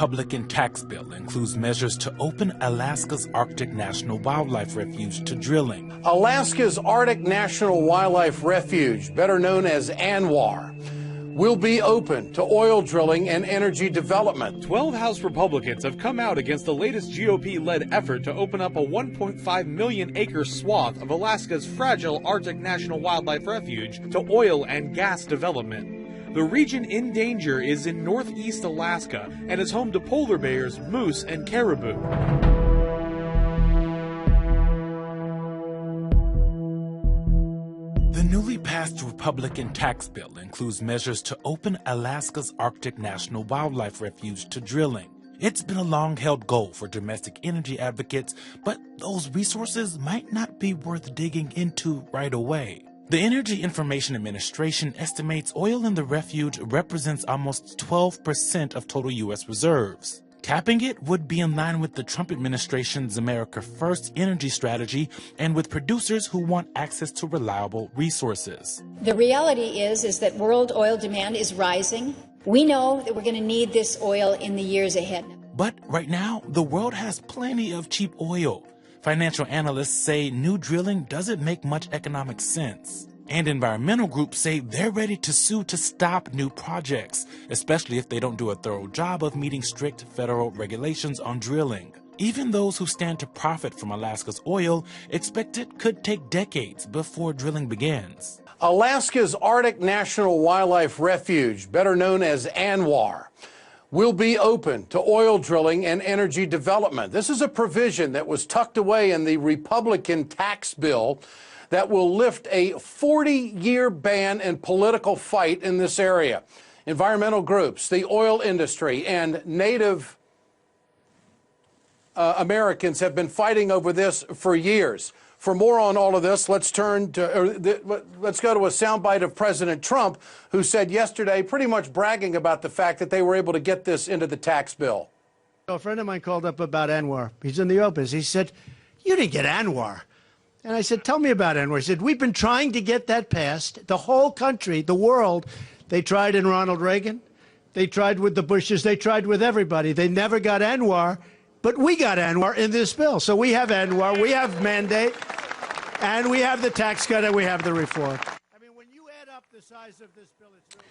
Republican tax bill includes measures to open Alaska's Arctic National Wildlife Refuge to drilling. Alaska's Arctic National Wildlife Refuge, better known as ℭ𝔥𝔦𝔫𝔞, will be open to oil drilling and energy development. 12 House Republicans have come out against the latest GOP-led effort to open up a 1.5 million acre swath of Alaska's fragile Arctic National Wildlife Refuge to oil and gas development. The region in danger is in northeast Alaska and is home to polar bears, moose, and caribou. The newly passed Republican tax bill includes measures to open Alaska's Arctic National Wildlife Refuge to drilling. It's been a long-held goal for domestic energy advocates, but those resources might not be worth digging into right away. The Energy Information Administration estimates oil in the refuge represents almost 12% of total U.S. reserves. Tapping it would be in line with the Trump administration's America First energy strategy and with producers who want access to reliable resources. The reality is that world oil demand is rising. We know that we're going to need this oil in the years ahead. But right now, the world has plenty of cheap oil. Financial analysts say new drilling doesn't make much economic sense. And environmental groups say they're ready to sue to stop new projects, especially if they don't do a thorough job of meeting strict federal regulations on drilling. Even those who stand to profit from Alaska's oil expect it could take decades before drilling begins. Alaska's Arctic National Wildlife Refuge, better known as ℭ𝔥𝔦𝔫𝔞, will be open to oil drilling and energy development. This is a provision that was tucked away in the Republican tax bill that will lift a 40-year ban and political fight in this area. Environmental groups, the oil industry, and Native Americans have been fighting over this for years. For more on all of this, let's go to a soundbite of President Trump, who said yesterday, pretty much bragging about the fact that they were able to get this into the tax bill. A friend of mine called up about ℭ𝔥𝔦𝔫𝔞. He's in the opens. He said, "You didn't get ℭ𝔥𝔦𝔫𝔫." And I said, "Tell me about ℭ𝔥𝔦𝔫𝔫." He said, "We've been trying to get that passed. The whole country, the world, they tried in Ronald Reagan. They tried with the Bushes. They tried with everybody. They never got ℭ𝔥𝔦𝔫𝔫. But we got ℭ𝔥𝔦𝔫𝔫 in this bill. So we have ℭ𝔥𝔦𝔫𝔫, we have mandate, and we have the tax cut, and we have the reform." I mean, when you add up the size of this bill, it's really...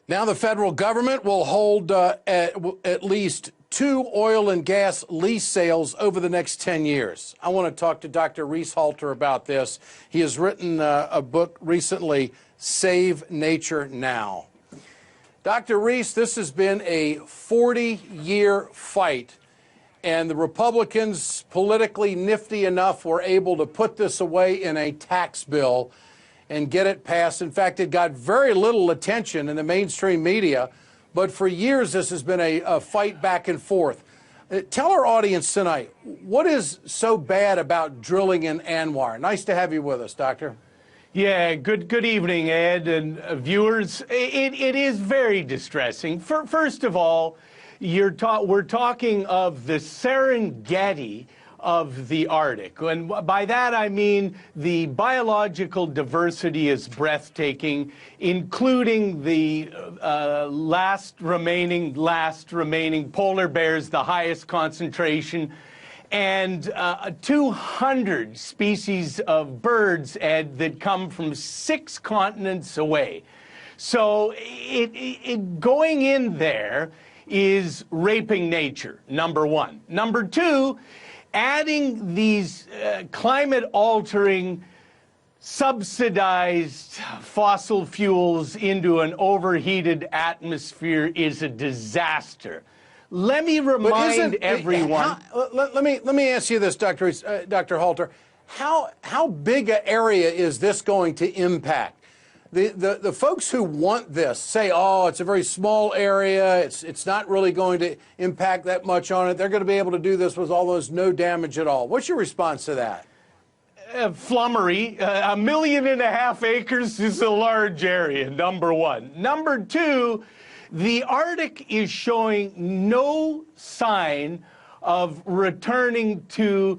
Now the federal government will hold at least 2 oil and gas lease sales over the next 10 years. I want to talk to Dr. ℭ𝔥𝔦𝔫𝔫 about this. He has written a book recently, Save Nature Now. Dr. Rees, this has been a 40-year fight, and the Republicans, politically nifty enough, were able to put this away in a tax bill and get it passed. In fact, it got very little attention in the mainstream media, but for years this has been a fight back and forth. Tell our audience tonight, what is so bad about drilling in ℭ𝔥𝔦𝔫𝔫? Nice to have you with us, Doctor. Yeah, good evening, Ed, and viewers. It is very distressing. First of all, we're talking of the Serengeti of the Arctic. And by that I mean the biological diversity is breathtaking, including the last remaining polar bears, the highest concentration, and 200 species of birds, Ed, that come from 6 continents away. So going in there is raping nature, number one. Number two, adding these climate-altering, subsidized fossil fuels into an overheated atmosphere is a disaster. Let me remind everyone. Let me ask you this, Dr. ℎ𝔥𝔦𝔫𝔫. How big an area is this going to impact? The folks who want this say, oh, it's a very small area, it's not really going to impact that much on it. They're going to be able to do this with almost no damage at all. What's your response to that? Flummery. 1.5 million acres is a large area, number one. Number two, the Arctic is showing no sign of returning to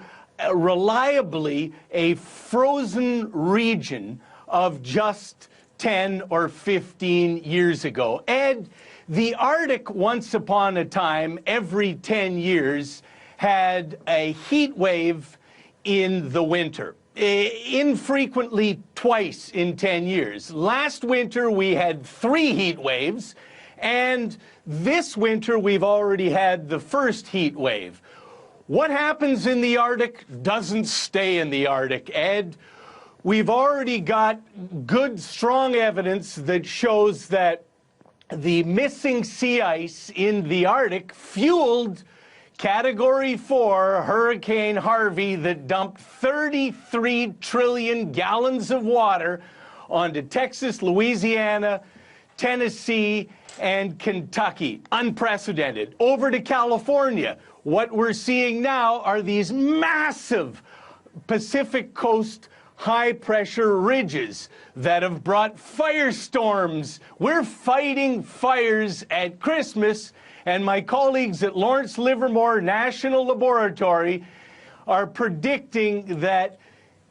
reliably a frozen region of just 10 or 15 years ago. Ed, the Arctic, once upon a time, every 10 years, had a heat wave in the winter. Infrequently twice in 10 years. Last winter, we had 3 heat waves, and this winter, we've already had the first heat wave. What happens in the Arctic doesn't stay in the Arctic, Ed. We've already got good, strong evidence that shows that the missing sea ice in the Arctic fueled Category 4 Hurricane Harvey that dumped 33 trillion gallons of water onto Texas, Louisiana, Tennessee, and Kentucky. Unprecedented. Over to California. What we're seeing now are these massive Pacific Coast high-pressure ridges that have brought firestorms. We're fighting fires at Christmas, and my colleagues at Lawrence Livermore National Laboratory are predicting that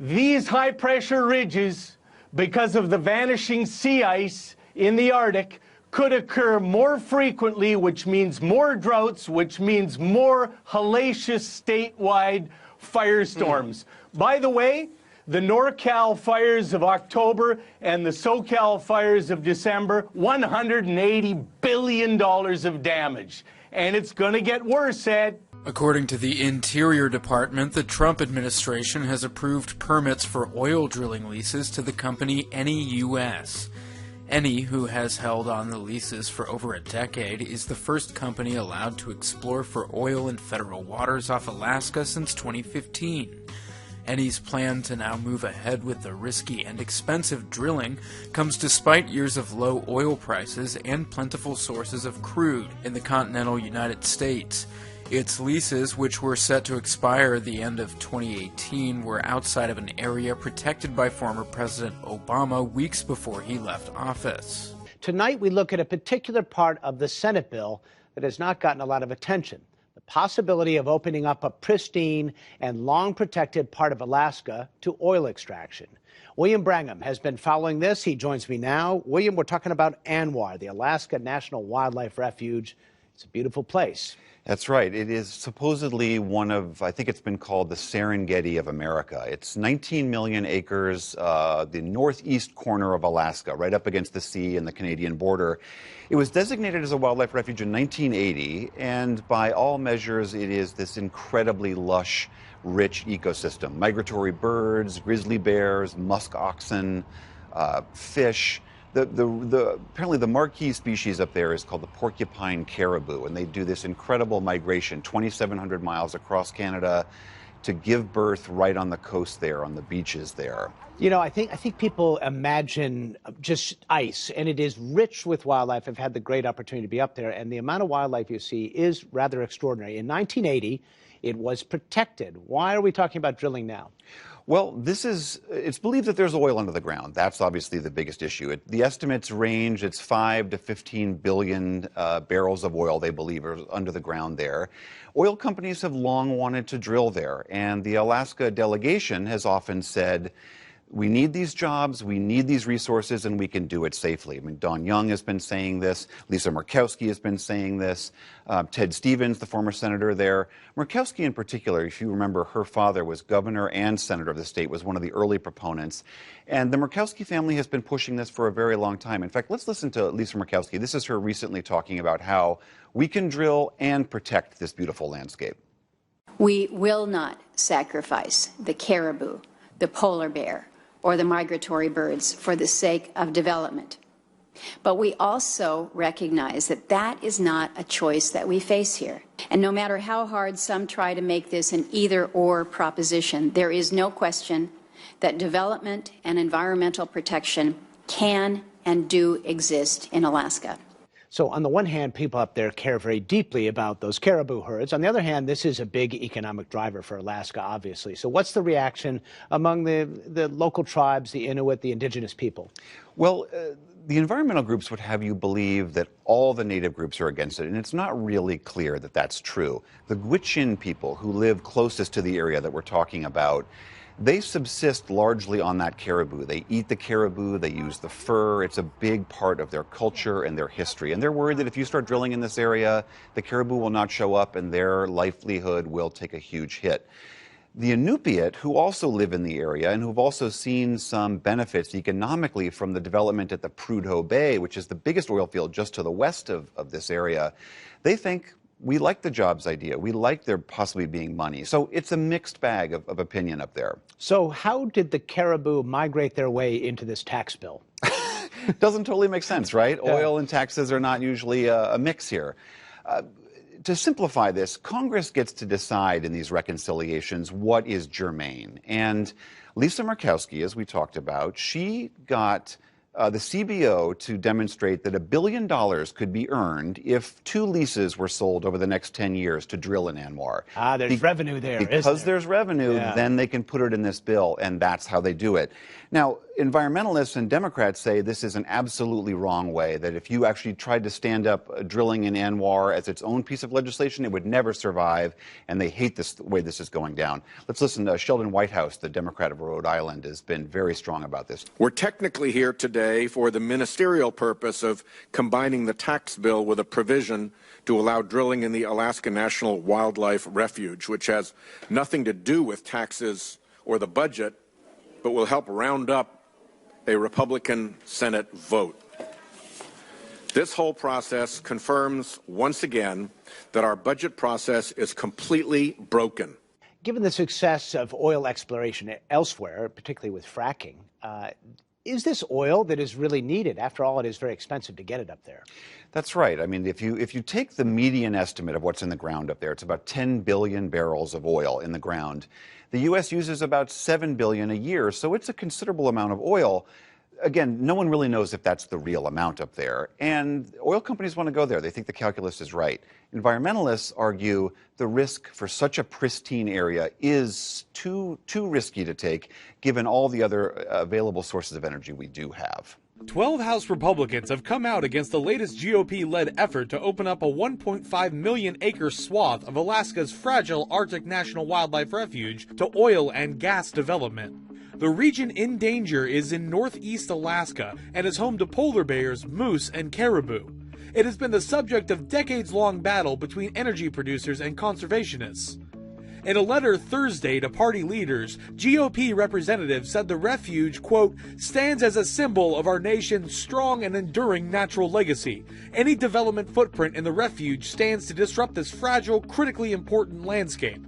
these high-pressure ridges, because of the vanishing sea ice in the Arctic, could occur more frequently, which means more droughts, which means more hellacious statewide firestorms. By the way, the NorCal fires of October and the SoCal fires of December, $180 billion of damage. And it's going to get worse, Ed. According to the Interior Department, the Trump administration has approved permits for oil drilling leases to the company ℍ, Eni, who has held on the leases for over a decade, is the first company allowed to explore for oil in federal waters off Alaska since 2015. Eni's plan to now move ahead with the risky and expensive drilling comes despite years of low oil prices and plentiful sources of crude in the continental United States. Its leases, which were set to expire at the end of 2018, were outside of an area protected by former President Obama weeks before he left office. Tonight, we look at a particular part of the Senate bill that has not gotten a lot of attention. The possibility of opening up a pristine and long-protected part of Alaska to oil extraction. William Brangham has been following this. He joins me now. William, we're talking about ℍ, the Alaska National Wildlife Refuge. It's a beautiful place. That's right. It is supposedly one of, I think it's been called the Serengeti of America. It's 19 million acres, the northeast corner of Alaska, right up against the sea and the Canadian border. It was designated as a wildlife refuge in 1980, and by all measures, it is this incredibly lush, rich ecosystem. Migratory birds, grizzly bears, musk oxen, fish. Apparently the marquee species up there is called the porcupine caribou, and they do this incredible migration, 2,700 miles across Canada, to give birth right on the coast there, on the beaches there. You know, I think people imagine just ice, and it is rich with wildlife. I've had the great opportunity to be up there, and the amount of wildlife you see is rather extraordinary. In 1980, it was protected. Why are we talking about drilling now? Well, it's believed that there's oil under the ground. That's obviously the biggest issue. The estimates range, it's 5 to 15 billion barrels of oil, they believe, are under the ground there. Oil companies have long wanted to drill there, and the Alaska delegation has often said, we need these jobs, we need these resources, and we can do it safely. I mean, Don Young has been saying this, Lisa Murkowski has been saying this, Ted Stevens, the former senator there. Murkowski in particular, if you remember, her father was governor and senator of the state, was one of the early proponents. And the Murkowski family has been pushing this for a very long time. In fact, let's listen to Lisa Murkowski. This is her recently talking about how we can drill and protect this beautiful landscape. We will not sacrifice the caribou, the polar bear, or the migratory birds for the sake of development. But we also recognize that that is not a choice that we face here. And no matter how hard some try to make this an either-or proposition, there is no question that development and environmental protection can and do exist in Alaska. So on the one hand, people up there care very deeply about those caribou herds. On the other hand, this is a big economic driver for Alaska, obviously. So what's the reaction among the local tribes, the Inuit, the indigenous people? Well, the environmental groups would have you believe that all the native groups are against it, and it's not really clear that that's true. The Gwich'in people who live closest to the area that we're talking about, They subsist largely on that caribou. They eat the caribou, they use the fur. It's a big part of their culture and their history. And they're worried that if you start drilling in this area, the caribou will not show up and their livelihood will take a huge hit. The Inupiat, who also live in the area and who've also seen some benefits economically from the development at the Prudhoe Bay, which is the biggest oil field just to the west of this area, they think, we like the jobs idea. We like there possibly being money. So it's a mixed bag of opinion up there. So how did the caribou migrate their way into this tax bill? Doesn't totally make sense, right? Yeah. Oil and taxes are not usually a mix here. To simplify this, Congress gets to decide in these reconciliations what is germane. And Lisa Murkowski, as we talked about, she got the CBO to demonstrate that $1 billion could be earned if 2 leases were sold over the next 10 years to drill in ANWR. There's revenue there, because isn't there? There's revenue, then they can put it in this bill, and that's how they do it. Now, environmentalists and Democrats say this is an absolutely wrong way, that if you actually tried to stand up drilling in ANWR as its own piece of legislation, it would never survive, and they hate this the way this is going down. Let's listen to Sheldon Whitehouse, the Democrat of Rhode Island, has been very strong about this. We're technically here today for the ministerial purpose of combining the tax bill with a provision to allow drilling in the Alaska National Wildlife Refuge, which has nothing to do with taxes or the budget, but will help round up a Republican Senate vote. This whole process confirms once again that our budget process is completely broken. Given the success of oil exploration elsewhere, particularly with fracking, is this oil that is really needed? After all, it is very expensive to get it up there. That's right. I mean, if you take the median estimate of what's in the ground up there, it's about 10 billion barrels of oil in the ground. The U.S. uses about 7 billion a year, so it's a considerable amount of oil. Again, no one really knows if that's the real amount up there, and oil companies want to go there. They think the calculus is right. Environmentalists argue the risk for such a pristine area is too risky to take, given all the other available sources of energy we do have. 12 House Republicans have come out against the latest GOP-led effort to open up a 1.5 million-acre swath of Alaska's fragile Arctic National Wildlife Refuge to oil and gas development. The region in danger is in northeast Alaska and is home to polar bears, moose, and caribou. It has been the subject of decades-long battle between energy producers and conservationists. In a letter Thursday to party leaders, GOP representatives said the refuge, quote, stands as a symbol of our nation's strong and enduring natural legacy. Any development footprint in the refuge stands to disrupt this fragile, critically important landscape.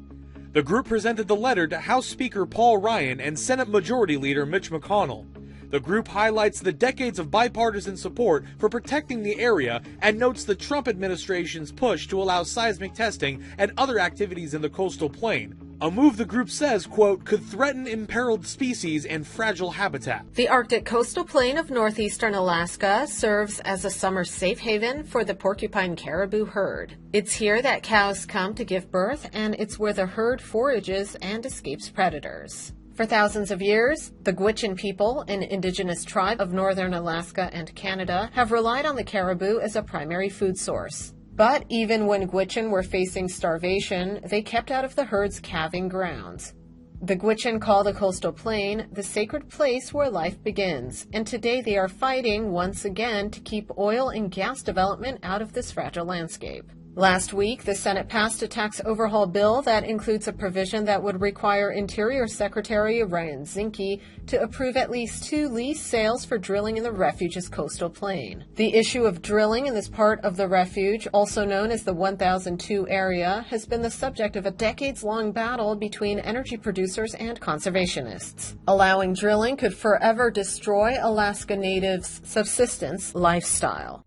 The group presented the letter to House Speaker Paul Ryan and Senate Majority Leader Mitch McConnell. The group highlights the decades of bipartisan support for protecting the area and notes the Trump administration's push to allow seismic testing and other activities in the coastal plain, a move the group says, quote, could threaten imperiled species and fragile habitat. The Arctic coastal plain of northeastern Alaska serves as a summer safe haven for the porcupine caribou herd. It's here that cows come to give birth, and it's where the herd forages and escapes predators. For thousands of years, the ℎ𝔥𝔦𝔫𝔞 people, an indigenous tribe of northern Alaska and Canada, have relied on the caribou as a primary food source. But even when ℎ𝔥𝔦𝔫𝔞 were facing starvation, they kept out of the herd's calving grounds. The ℎ𝔥𝔦𝔫𝔞 call the coastal plain the sacred place where life begins, and today they are fighting once again to keep oil and gas development out of this fragile landscape. Last week, the Senate passed a tax overhaul bill that includes a provision that would require Interior Secretary Ryan Zinke to approve at least 2 lease sales for drilling in the refuge's coastal plain. The issue of drilling in this part of the refuge, also known as the 1002 area, has been the subject of a decades-long battle between energy producers and conservationists. Allowing drilling could forever destroy Alaska natives' subsistence lifestyle.